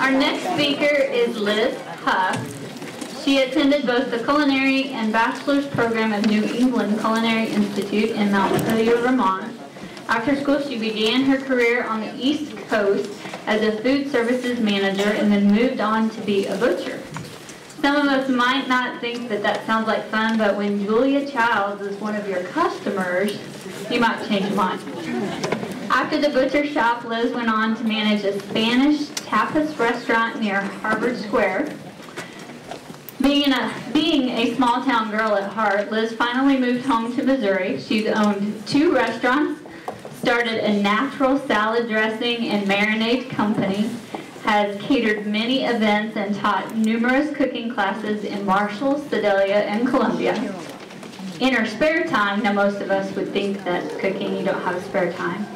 Our next speaker is Liz Huff. She attended both the culinary and bachelor's program of New England Culinary Institute in Mount Montpelier, Vermont. After school, she began her career on the East Coast as a food services manager and then moved on to be a butcher. Some of us might not think that that sounds like fun, but when Julia Childs is one of your customers, you might change your mind. After the butcher shop, Liz went on to manage a Spanish tapas restaurant near Harvard Square. Being a small town girl at heart, Liz finally moved home to Missouri. She's owned 2 restaurants, started a natural salad dressing and marinade company, has catered many events and taught numerous cooking classes in Marshall, Sedalia, and Columbia. In her spare time, now most of us would think that cooking, you don't have a spare time.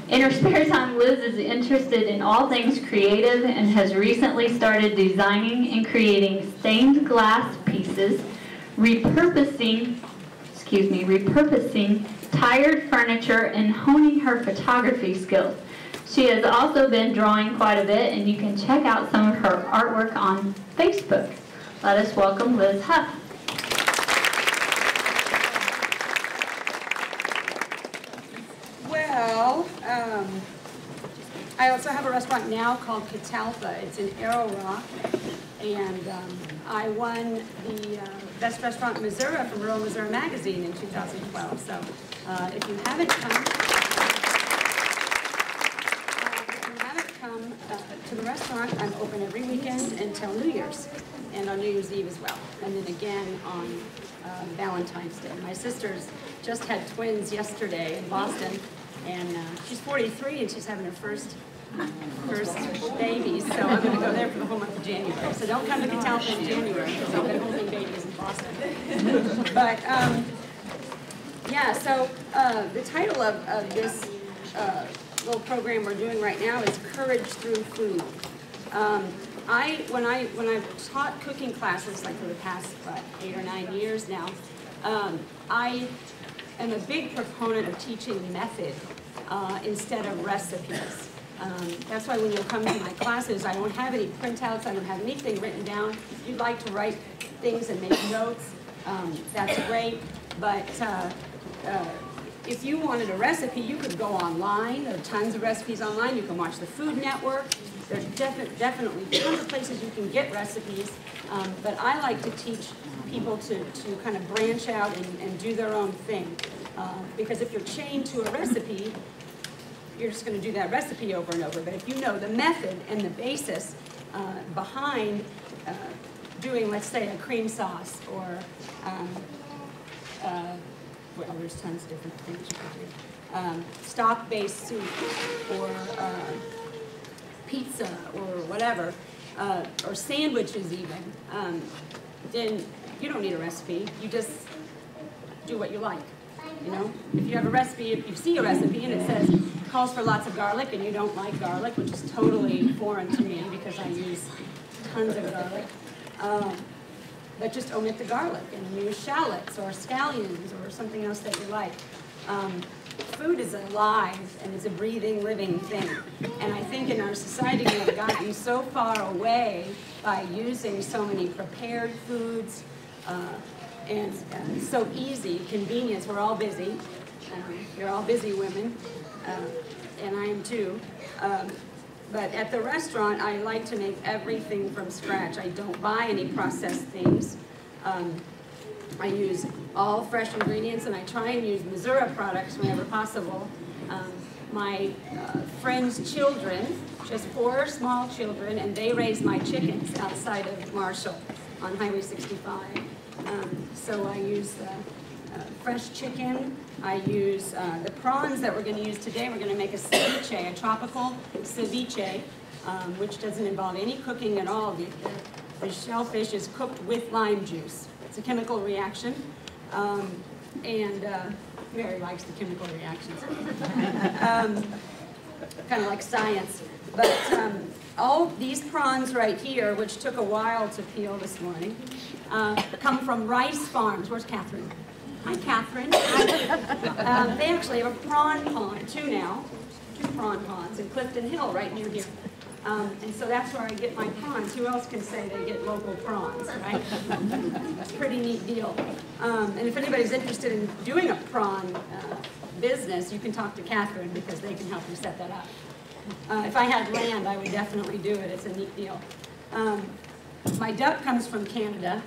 In her spare time, Liz is interested in all things creative and has recently started designing and creating stained glass pieces, repurposing tired furniture, and honing her photography skills. She has also been drawing quite a bit, and you can check out some of her artwork on Facebook. Let us welcome Liz Huff. Well, I also have a restaurant now called Catalpa. It's in Arrow Rock, and I won the Best Restaurant in Missouri from Rural Missouri Magazine in 2012. So if you haven't come to the restaurant, I'm open every weekend until New Year's, and on New Year's Eve as well, and then again on Valentine's Day. My sister's just had twins yesterday in Boston, and she's 43 and she's having her first baby, so I'm going to go there for the whole month of January. So don't come to Catalpa in January because I'll be holding babies in Boston. But yeah, so the title of this little program we're doing right now is Courage Through Food. When I've taught cooking classes, like for the past 8 or 9 years now, I am a big proponent of teaching method instead of recipes. That's why when you come to my classes, I don't have any printouts, I don't have anything written down. If you'd like to write things and make notes, that's great, but if you wanted a recipe, you could go online. There are tons of recipes online. You can watch the Food Network. There's definitely tons of places you can get recipes, but I like to teach people to kind of branch out and do their own thing. Because if you're chained to a recipe, you're just going to do that recipe over and over. But if you know the method and the basis behind doing, let's say, a cream sauce or well, there's tons of different things you can do. Stock-based soup or pizza or whatever, or sandwiches even, then you don't need a recipe. You just do what you like. You know, if you have a recipe, if you see a recipe and it says calls for lots of garlic and you don't like garlic, which is totally foreign to me because I use tons of garlic, but just omit the garlic and use shallots or scallions or something else that you like. Food is alive and it's a breathing, living thing. And I think in our society we have gotten so far away by using so many prepared foods and so easy, convenience. We're all busy. You're all busy women, and I am too. But at the restaurant, I like to make everything from scratch. I don't buy any processed things. I use all fresh ingredients, and I try and use Missouri products whenever possible. My friend's children, just 4 small children, and they raise my chickens outside of Marshall on Highway 65. So I use fresh chicken. I use the prawns that we're going to use today. We're going to make a ceviche, a tropical ceviche, which doesn't involve any cooking at all. The shellfish is cooked with lime juice. It's a chemical reaction, and Mary likes the chemical reactions. Kind of like science. But all these prawns right here, which took a while to peel this morning, come from rice farms. Where's Catherine? Hi, Catherine. They actually have a prawn pond, too, now. 2 prawn ponds in Clifton Hill, right near here. And so that's where I get my prawns. Who else can say they get local prawns, right? It's a pretty neat deal. And if anybody's interested in doing a prawn business, you can talk to Catherine because they can help you set that up. If I had land, I would definitely do it. It's a neat deal. My duck comes from Canada,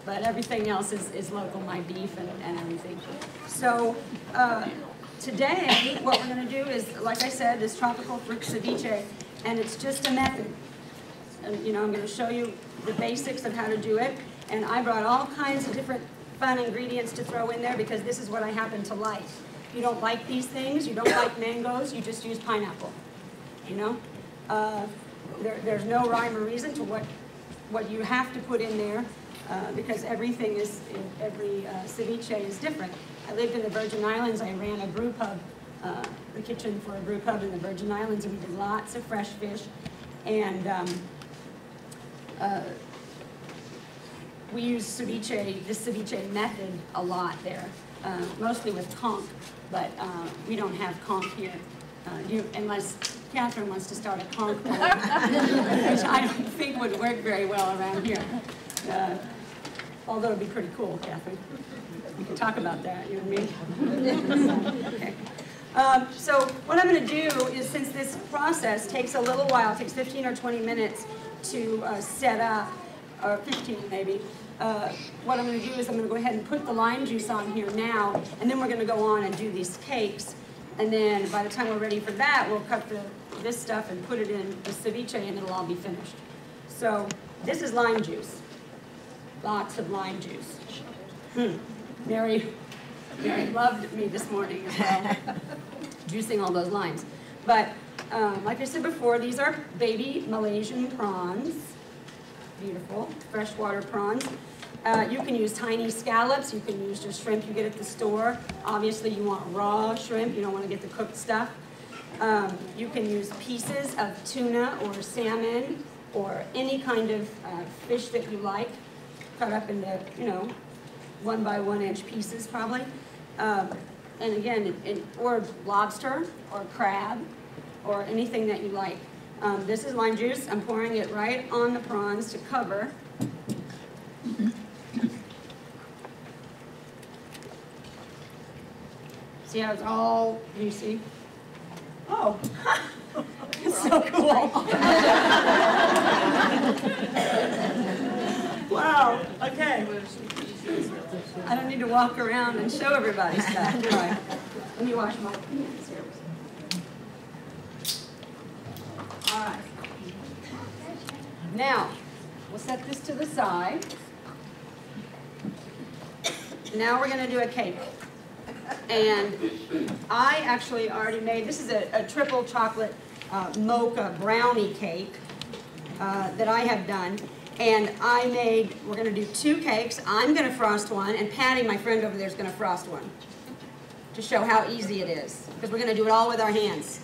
but everything else is local, my beef and everything. So today, what we're going to do is, like I said, this tropical fruit ceviche, and it's just a method. And, you know, I'm going to show you the basics of how to do it, and I brought all kinds of different fun ingredients to throw in there because this is what I happen to like. If you don't like these things, you don't like mangoes, you just use pineapple, you know? There's no rhyme or reason to what you have to put in there because everything is, every ceviche is different. I lived in the Virgin Islands. I ran a brew pub, the kitchen for a brew pub in the Virgin Islands, and we did lots of fresh fish. And we use ceviche, this ceviche method a lot there, mostly with conch, but we don't have conch here, unless Catherine wants to start a conch pub, which I don't think would work very well around here. Although it'd be pretty cool, Catherine. We can talk about that, you and me. Okay. So what I'm going to do is, since this process takes a little while, it takes 15 or 20 minutes to set up, or 15 maybe, what I'm going to do is I'm going to go ahead and put the lime juice on here now, and then we're going to go on and do these cakes. And then by the time we're ready for that, we'll cut this stuff and put it in the ceviche, and it'll all be finished. So this is lime juice. Lots of lime juice. Mary loved me this morning as well, juicing all those limes. But like I said before, these are baby Malaysian prawns. Beautiful, freshwater prawns. You can use tiny scallops. You can use just shrimp you get at the store. Obviously, you want raw shrimp. You don't want to get the cooked stuff. You can use pieces of tuna or salmon or any kind of fish that you like, cut up into, you know, 1 by 1 inch pieces probably. And again, or lobster or crab or anything that you like. This is lime juice. I'm pouring it right on the prawns to cover. See how it's all, you see? Oh, it's so cool. Wow, okay. I don't need to walk around and show everybody stuff, do I? Let me wash my hands here. All right. Now, we'll set this to the side. Now we're going to do a cake. And I actually already made, this is a triple chocolate mocha brownie cake that I have done. And I made, we're going to do 2 cakes. I'm going to frost one, and Patty, my friend over there, is going to frost one to show how easy it is. Because we're going to do it all with our hands.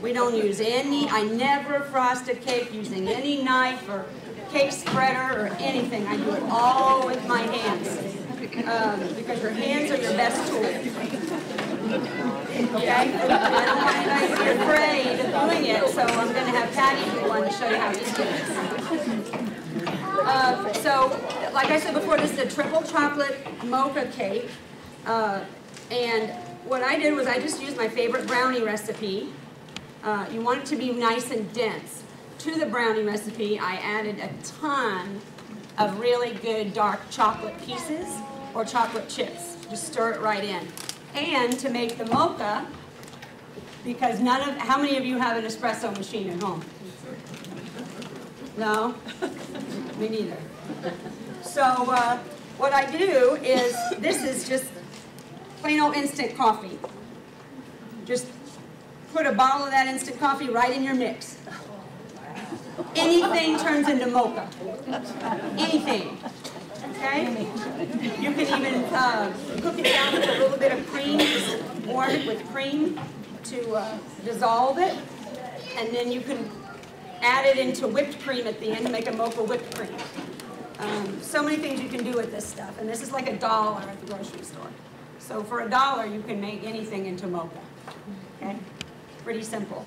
We don't use any, I never frost a cake using any knife or cake spreader or anything. I do it all with my hands. Because your hands are your best tool. Okay? I don't want anybody to be afraid of doing it, so I'm going to have Patty do one to show you how easy it is. So, like I said before, this is a triple chocolate mocha cake. And what I did was I just used my favorite brownie recipe. You want it to be nice and dense. To the brownie recipe, I added a ton of really good dark chocolate pieces or chocolate chips. Just stir it right in. And to make the mocha, because how many of you have an espresso machine at home? No? Me neither. So what I do is, this is just plain old instant coffee. Just put a bottle of that instant coffee right in your mix. Anything turns into mocha. Anything. Okay? You can even cook it down with a little bit of cream, just warm it with cream to dissolve it, and then you can add it into whipped cream at the end to make a mocha whipped cream. So many things you can do with this stuff, and this is like $1 at the grocery store. So for $1, you can make anything into mocha. Okay? Pretty simple.